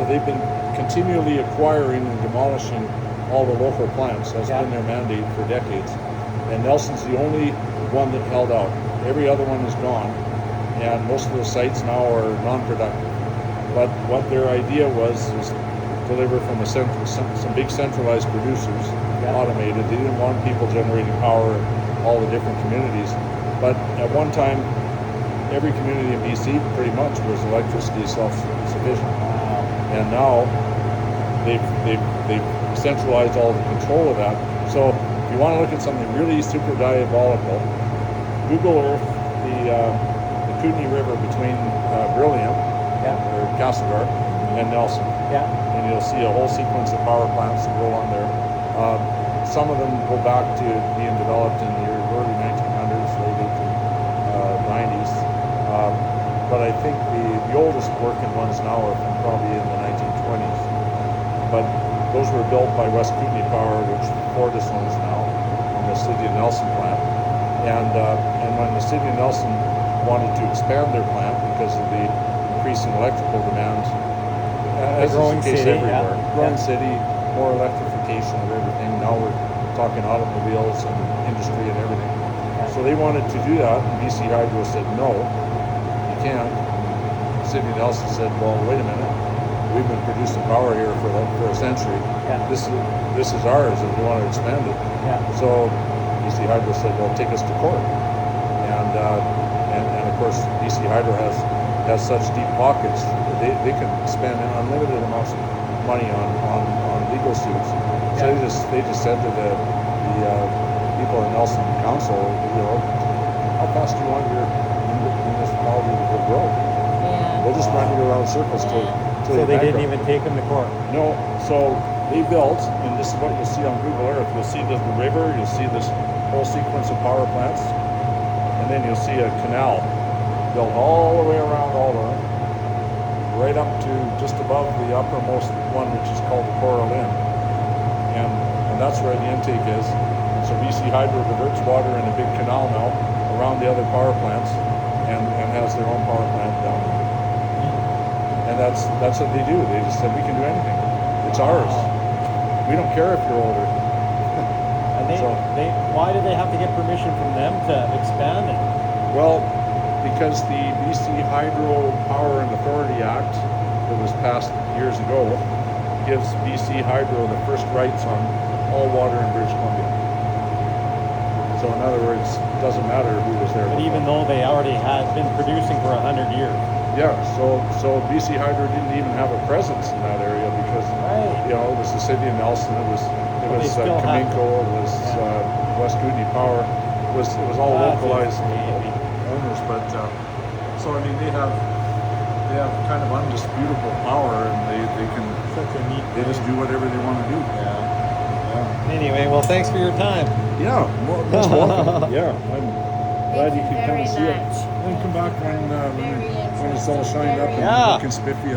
So they've been continually acquiring and demolishing all the local plants. That's been their mandate for decades. And Nelson's the only one that held out. Every other one is gone, and most of the sites now are non-productive. But what their idea was deliver from some big centralized producers, automated. They didn't want people generating power in all the different communities. But at one time, every community in BC pretty much was electricity self-sufficient. And now they've centralized all the control of that. So if you want to look at something really super diabolical, Google Earth the Kootenay River between Brilliant or Castlegar and Nelson. And you'll see a whole sequence of power plants that go on there. Some of them go back to being developed in the early 1900s, late 1890s. But I think the oldest working ones now are from probably in the 1920s. But those were built by West Kootenay Power, which Fortis owns now, and the City of Nelson plant. And when the City of Nelson wanted to expand their plant because of the increasing electrical demand, as is the case everywhere, growing city, more electrification of everything. Now we're talking automobiles and industry and everything. So they wanted to do that, and BC Hydro said, no, you can't. And City of Nelson said, well, wait a minute. We've been producing power here for a century. This is ours, and we want to expand it. So BC Hydro said, well, take us to court. And of course, BC Hydro has such deep pockets that they can spend unlimited amounts of money on legal suits. So they just said to the people in Nelson Council, how fast do you want your municipality to grow? We'll just run you around circles till So they didn't even take them to court? No. So they built, and this is what you'll see on Google Earth. You'll see the river. You'll see this whole sequence of power plants, and then you'll see a canal built all the way around all of them, right up to just above the uppermost one, which is called the Coral Inn, and that's where the intake is. And so BC Hydro diverts water in a big canal now around the other power plants, and has their own power plant down there. And that's what they do. They just said, we can do anything. It's ours. We don't care if you're older. And why did they have to get permission from them to expand it? Well, because the BC Hydro Power and Authority Act that was passed years ago gives BC Hydro the first rights on all water in British Columbia. So in other words, it doesn't matter who was there. But even though they already had been producing for 100 years. Yeah, so BC Hydro didn't even have a presence in that area because it was the City of Nelson, it was Cominco, it was West Kootenay Power, it was all localized owners. But so I mean they have kind of undisputable power, and they can just do whatever they want to do. Anyway, well, thanks for your time. Yeah, most welcome. I'm glad you could come and see it. And come back when it's all shined up and looking spiffy.